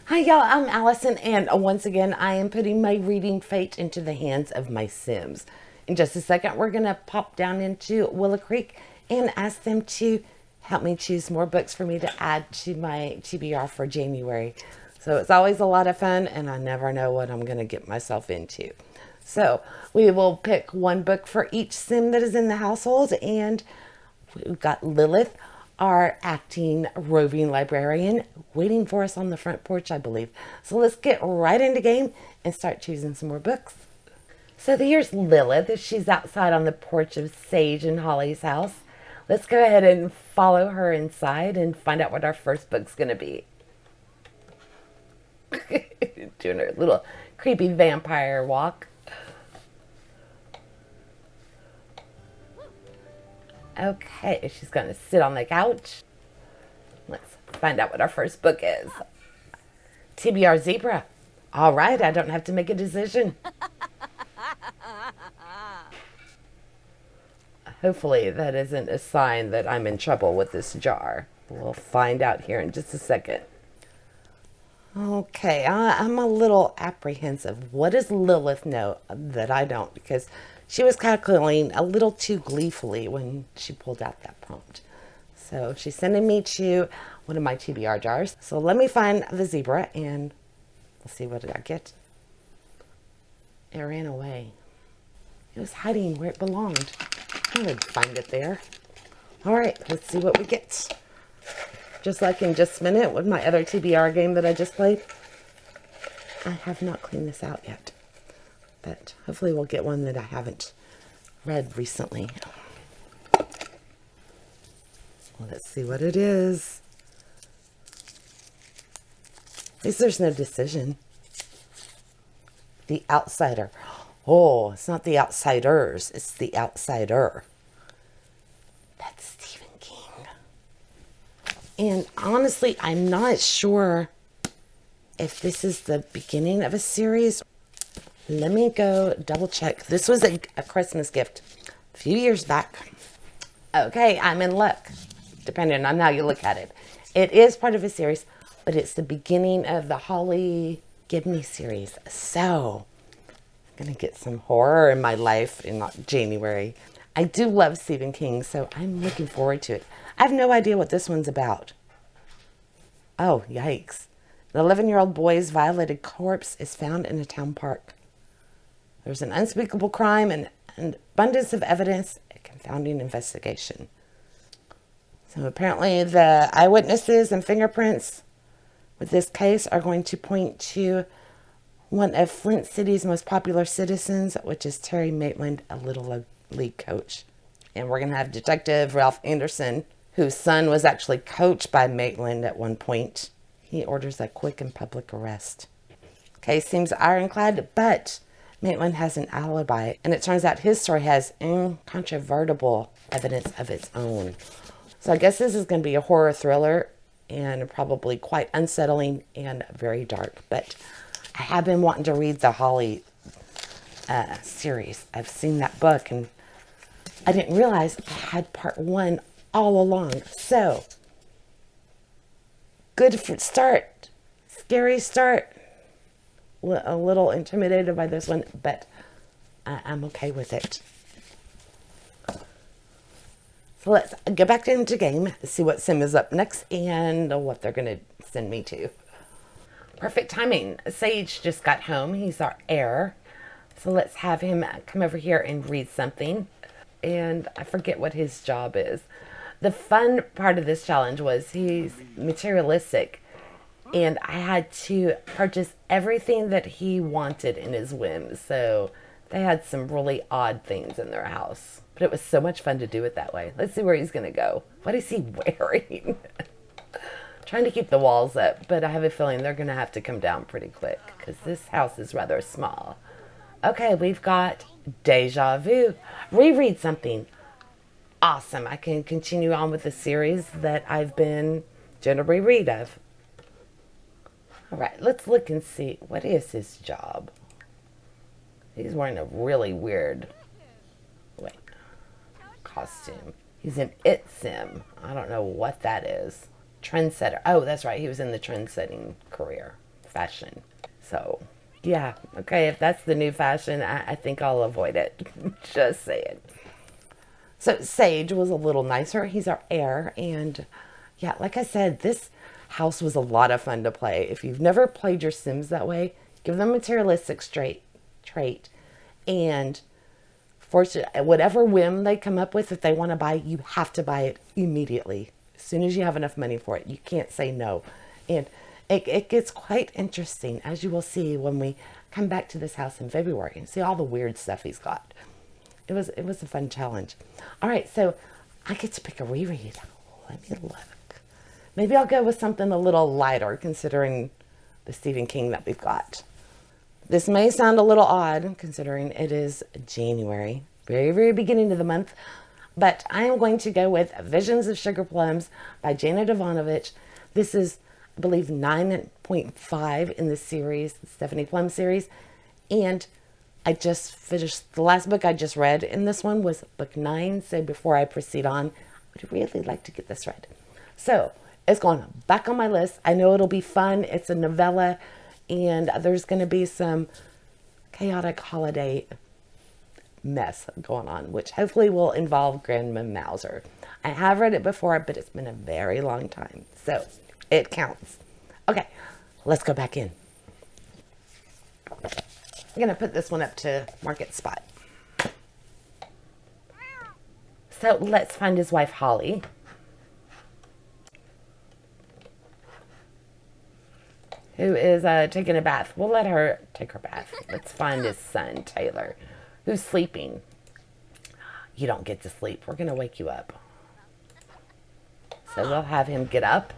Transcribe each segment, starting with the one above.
Hi, y'all. I'm Allison, and once again, I am putting my reading fate into the hands of my Sims. In just a second, we're going to pop down into Willow Creek and ask them to help me choose more books for me to add to my TBR for January. So it's always a lot of fun, and I never know what I'm going to get myself into. So we will pick one book for each Sim that is in the household, and we've got Lilith, our acting roving librarian, waiting for us on the front porch, I believe. So let's get right into game and start choosing some more books. So here's Lilith. She's outside on the porch of Sage and Holly's house. Let's go ahead and follow her inside and find out what our first book's going to be. Doing her little creepy vampire walk. Okay, she's going to sit on the couch. Let's find out what our first book is. TBR Zebra. All right, I don't have to make a decision. Hopefully that isn't a sign that I'm in trouble with this jar. We'll find out here in just a second. Okay, I'm a little apprehensive. What does Lilith know that I don't? Because she was cackling a little too gleefully when she pulled out that prompt. So she's sending me to one of my TBR jars. So let me find the zebra and let's see what did I get. It ran away. It was hiding where it belonged. I would find it there. All right, let's see what we get. Just like in just a minute with my other TBR game that I just played. I have not cleaned this out yet. But hopefully we'll get one that I haven't read recently. Let's see what it is. At least there's no decision. The Outsider. Oh, it's not The Outsiders. It's The Outsider. That's Stephen King. And honestly, I'm not sure if this is the beginning of a series. Let me go double check. This was a Christmas gift a few years back. Okay, I'm in luck, depending on how you look at it. It is part of a series, but it's the beginning of the Holly Gibney series. So, I'm going to get some horror in my life in January. I do love Stephen King, so I'm looking forward to it. I have no idea what this one's about. Oh, yikes. An 11-year-old boy's violated corpse is found in a town park. There's an unspeakable crime and an abundance of evidence, a confounding investigation. So apparently the eyewitnesses and fingerprints with this case are going to point to one of Flint City's most popular citizens, which is Terry Maitland, a Little League coach. And we're going to have Detective Ralph Anderson, whose son was actually coached by Maitland at one point. He orders a quick and public arrest. Case seems ironclad, but Maitland has an alibi, and it turns out his story has incontrovertible evidence of its own. So I guess this is going to be a horror thriller and probably quite unsettling and very dark. But I have been wanting to read the Holly series. I've seen that book, and I didn't realize I had part one all along. So, good start. Scary start. A little intimidated by this one, but I'm okay with it. So let's get back into game, see what sim is up next and what they're going to send me to. Perfect timing. Sage just got home. He's our heir. So let's have him come over here and read something. And I forget what his job is. The fun part of this challenge was he's materialistic. And I had to purchase everything that he wanted in his whims. So they had some really odd things in their house. But it was so much fun to do it that way. Let's see where he's going to go. What is he wearing? Trying to keep the walls up, but I have a feeling they're going to have to come down pretty quick because this house is rather small. Okay, we've got Deja Vu. Reread something. Awesome. I can continue on with the series that I've been doing a reread of. All right, let's look and see. What is his job? He's wearing a really weird costume. He's an It Sim. I don't know what that is. Trendsetter. Oh, that's right. He was in the trend-setting career. fashion. So, yeah, okay, if that's the new fashion, I think I'll avoid it. Just say it. So Sage was a little nicer. He's our heir. And yeah, like I said, this house was a lot of fun to play. If you've never played your Sims that way, give them a materialistic trait. And whatever whim they come up with, if they want to buy, you have to buy it immediately. As soon as you have enough money for it, you can't say no. And it gets quite interesting, as you will see when we come back to this house in February and see all the weird stuff he's got. It was a fun challenge. All right, so I get to pick a reread. Let me look. Maybe I'll go with something a little lighter, considering the Stephen King that we've got. This may sound a little odd, considering it is January, very, very beginning of the month, but I am going to go with Visions of Sugar Plums by Jana Jovanovic. This is, I believe, 9.5 in the series, the Stephanie Plum series, and I just finished, the last book I just read in this one was book 9, so before I proceed on, I would really like to get this read. So, it's going back on my list. I know it'll be fun. It's a novella, and there's going to be some chaotic holiday mess going on, which hopefully will involve Grandma Mauser. I have read it before, but it's been a very long time, so it counts. Okay, let's go back in. I'm going to put this one up to market spot. So let's find his wife, Holly. Who is taking a bath. We'll let her take her bath. Let's find his son, Taylor, who's sleeping. You don't get to sleep. We're going to wake you up. So we'll have him get up.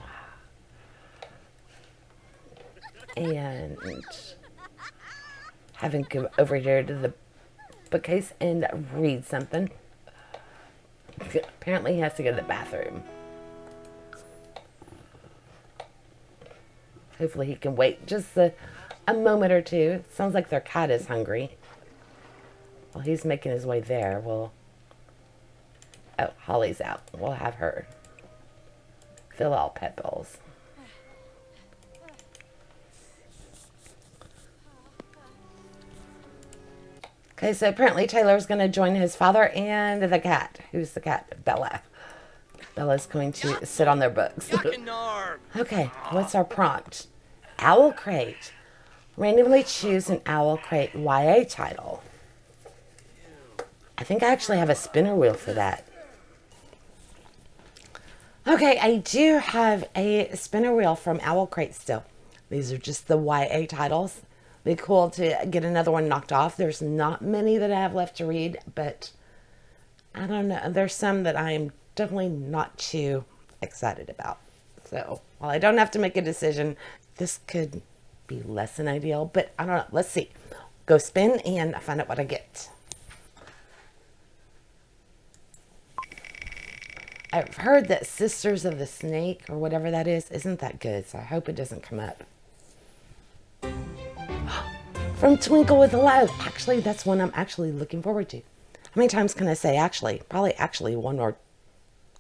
And have him go over here to the bookcase and read something. Apparently he has to go to the bathroom. Hopefully he can wait just a moment or two. Sounds like their cat is hungry. While he's making his way there, oh, Holly's out. We'll have her fill all pet bowls. Okay, so apparently Taylor's going to join his father and the cat. Who's the cat? Bella. Bella's going to sit on their books. Okay, what's our prompt? Owl Crate. Randomly choose an Owl Crate YA title. I think I actually have a spinner wheel for that. Okay, I do have a spinner wheel from Owl Crate still. These are just the YA titles. It'd be cool to get another one knocked off. There's not many that I have left to read, but I don't know. There's some that I'm definitely not too excited about. So while I don't have to make a decision, this could be less than ideal, but I don't know. Let's see. Go spin and find out what I get. I've heard that Sisters of the Snake or whatever that is, isn't that good? So I hope it doesn't come up. From Twinkle with Love. Actually, that's one I'm actually looking forward to. How many times can I say actually? Probably actually one or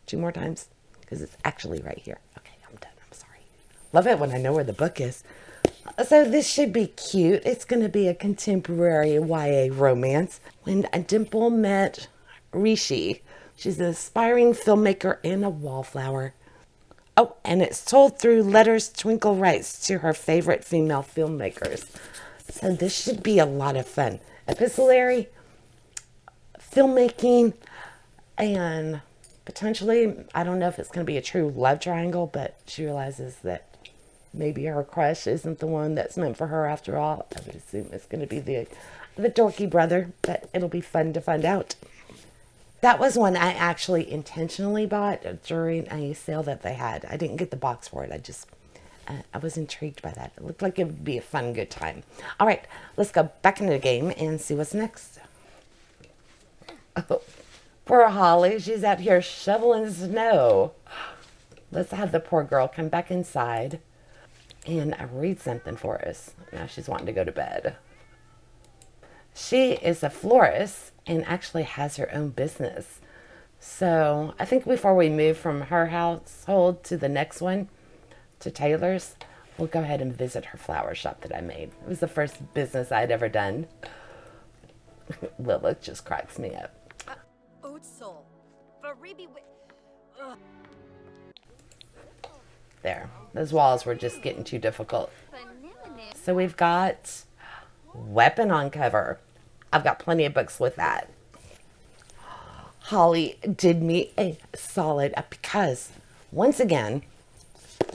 two more times, because it's actually right here. Okay, I'm done. I'm sorry. Love it when I know where the book is. So this should be cute. It's going to be a contemporary YA romance. When Dimple met Rishi. She's an aspiring filmmaker and a wallflower. Oh, and it's told through letters Twinkle writes to her favorite female filmmakers. So this should be a lot of fun. Epistolary, filmmaking, and potentially, I don't know if it's going to be a true love triangle, but she realizes that maybe her crush isn't the one that's meant for her after all. I would assume it's going to be the dorky brother, but it'll be fun to find out. That was one I actually intentionally bought during a sale that they had. I didn't get the box for it. I was intrigued by that. It looked like it would be a fun, good time. All right, let's go back into the game and see what's next. Oh, poor Holly. She's out here shoveling snow. Let's have the poor girl come back inside and read something for us. Now she's wanting to go to bed. She is a florist and actually has her own business. So I think before we move from her household to the next one, to Taylor's, we'll go ahead and visit her flower shop that I made. It was the first business I'd ever done. Lilith just cracks me up. There. Those walls were just getting too difficult. So we've got Weapon on cover. I've got plenty of books with that. Holly did me a solid because, once again,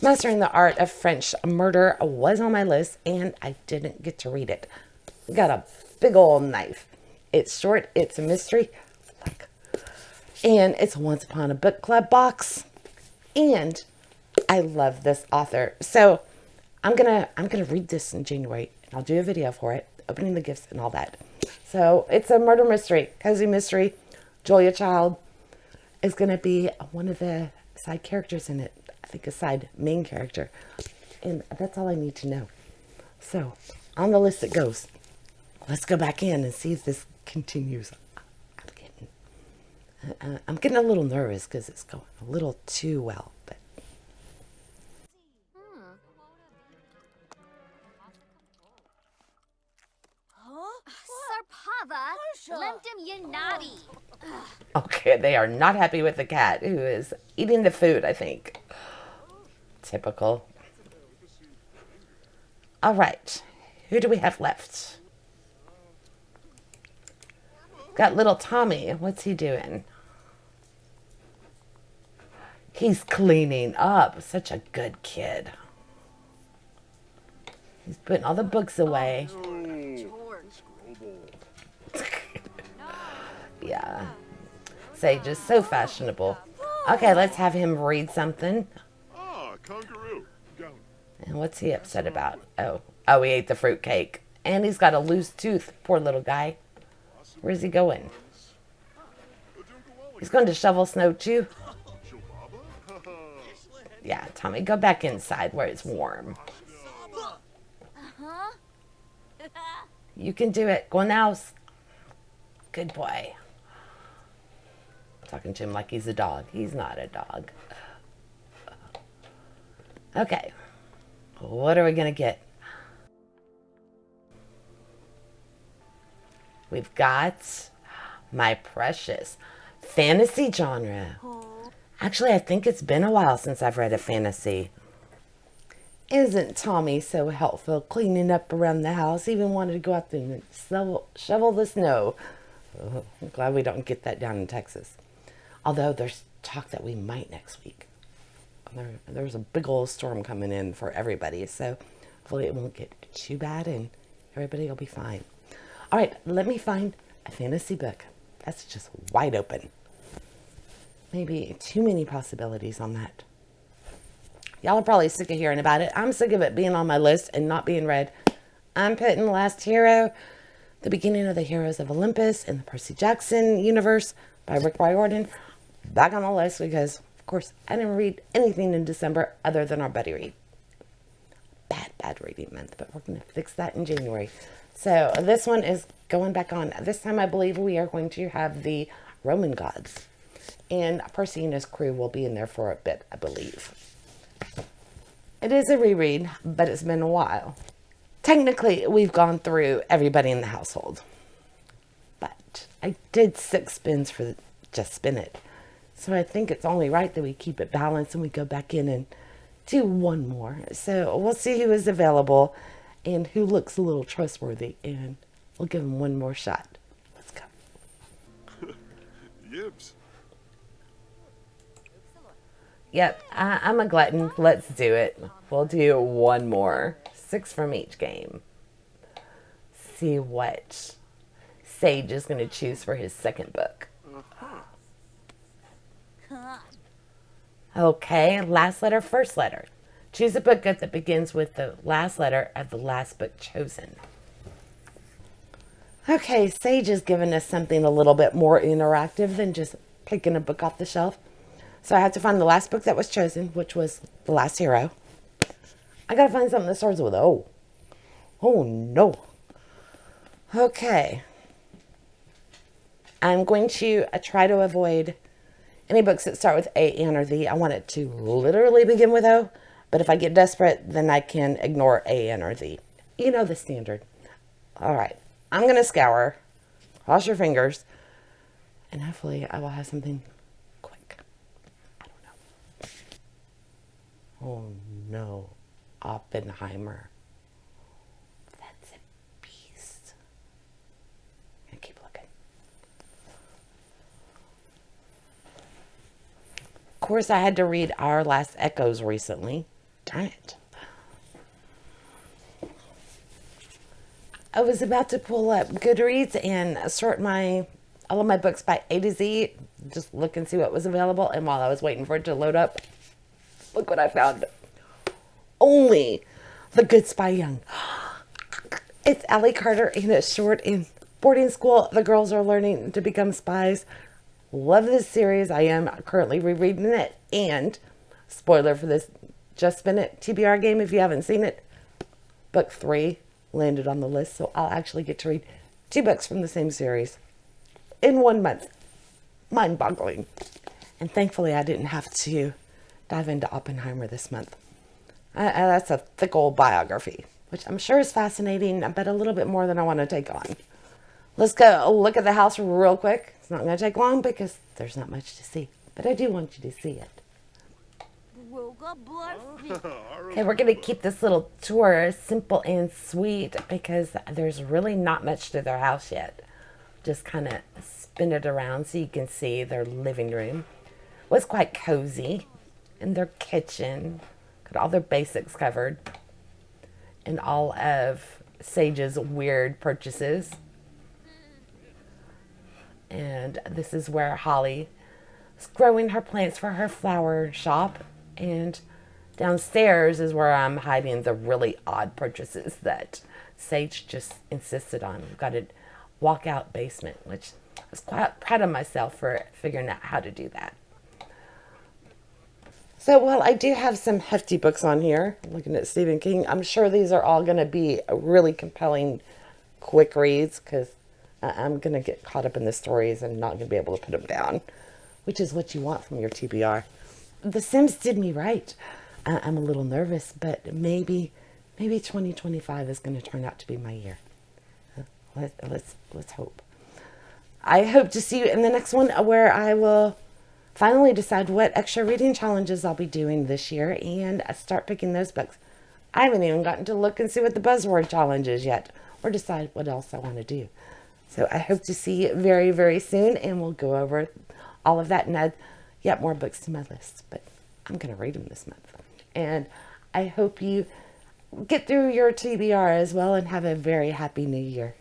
Mastering the Art of French Murder was on my list and I didn't get to read it. Got a big old knife. It's short, it's a mystery, and it's a Once Upon a Book Club box. And I love this author. So I'm gonna read this in January and I'll do a video for it, opening the gifts and all that. So it's a murder mystery, cozy mystery. Julia Child is gonna be one of the side characters in it. I think a side main character. And that's all I need to know. So on the list it goes. Let's go back in and see if this continues. I'm getting a little nervous because it's going a little too well. But okay, they are not happy with the cat who is eating the food, I think. Typical. All right. Who do we have left? Got little Tommy. What's he doing? He's cleaning up. Such a good kid. He's putting all the books away. Yeah. Sage is so fashionable. Okay, let's have him read something. And what's he upset about? Oh, he ate the fruit cake. And he's got a loose tooth. Poor little guy. Where's he going? He's going to shovel snow too? Yeah, Tommy, go back inside where it's warm. You can do it. Go now. Good boy. Talking to him like he's a dog. He's not a dog. Okay. What are we going to get? We've got My Precious. Fantasy genre. Actually, I think it's been a while since I've read a fantasy. Isn't Tommy so helpful cleaning up around the house? Even wanted to go out there and shovel the snow. Oh, I'm glad we don't get that down in Texas. Although there's talk that we might next week. There's a big old storm coming in for everybody. So hopefully it won't get too bad and everybody will be fine. All right, let me find a fantasy book. That's just wide open. Maybe too many possibilities on that. Y'all are probably sick of hearing about it. I'm sick of it being on my list and not being read. I'm putting Last Hero, The Beginning of the Heroes of Olympus, in the Percy Jackson universe by Rick Riordan back on the list because, of course, I didn't read anything in December other than our buddy read. Bad reading month, but we're going to fix that in January. So this one is going back on. This time I believe we are going to have the Roman gods. And Percy and his crew will be in there for a bit, I believe. It is a reread, but it's been a while. Technically, we've gone through everybody in the household. But I did 6 spins for Just Spin It. So I think it's only right that we keep it balanced and we go back in and do one more. So we'll see who is available and who looks a little trustworthy. And we'll give him one more shot. Let's go. Yips. Yep, I'm a glutton. Let's do it. We'll do one more. 6 from each game. See what Sage is going to choose for his second book. Okay, last letter, first letter. Choose a book that begins with the last letter of the last book chosen. Okay, Sage has given us something a little bit more interactive than just picking a book off the shelf. So I had to find the last book that was chosen, which was The Last Hero. I gotta find something that starts with O. Oh no. Okay. I'm going to try to avoid any books that start with A, N, or The. I want it to literally begin with O, But if I get desperate, then I can ignore A, N, or Z. You know the standard. All right. I'm going to scour. Cross your fingers. And hopefully I will have something quick. I don't know. Oh, no. Oppenheimer. That's a beast. I'm going to keep looking. Of course, I had to read Our Last Echoes recently. Darn it. I was about to pull up Goodreads and sort all of my books by A to Z, just look and see what was available. And while I was waiting for it to load up, look what I found. Only The Good Spy Young. It's Allie Carter, and it's short. In boarding school, the girls are learning to become spies. Love this series. I am currently rereading it. And spoiler for this, just finished TBR game if you haven't seen it. Book 3 landed on the list, so I'll actually get to read 2 books from the same series in 1 month. Mind-boggling. And thankfully, I didn't have to dive into Oppenheimer this month. That's a thick old biography, which I'm sure is fascinating, but a little bit more than I want to take on. Let's go look at the house real quick. It's not going to take long because there's not much to see, but I do want you to see it. Okay, we're going to keep this little tour simple and sweet because there's really not much to their house yet. Just kind of spin it around so you can see their living room. It was quite cozy. And their kitchen. Got all their basics covered. And all of Sage's weird purchases. And this is where Holly is growing her plants for her flower shop. And downstairs is where I'm hiding the really odd purchases that Sage just insisted on. We've got a walkout basement, which I was quite proud of myself for figuring out how to do that. So while I do have some hefty books on here, looking at Stephen King, I'm sure these are all going to be really compelling, quick reads because I'm going to get caught up in the stories and not going to be able to put them down, which is what you want from your TBR. The Sims did me right. I'm a little nervous, but maybe 2025 is going to turn out to be my year. Let's hope. I hope to see you in the next one where I will finally decide what extra reading challenges I'll be doing this year and start picking those books. I haven't even gotten to look and see what the buzzword challenge is yet or decide what else I want to do. So I hope to see you very, very soon, and we'll go over all of that and add yet more books to my list. But I'm going to read them this month. And I hope you get through your TBR as well and have a very happy new year.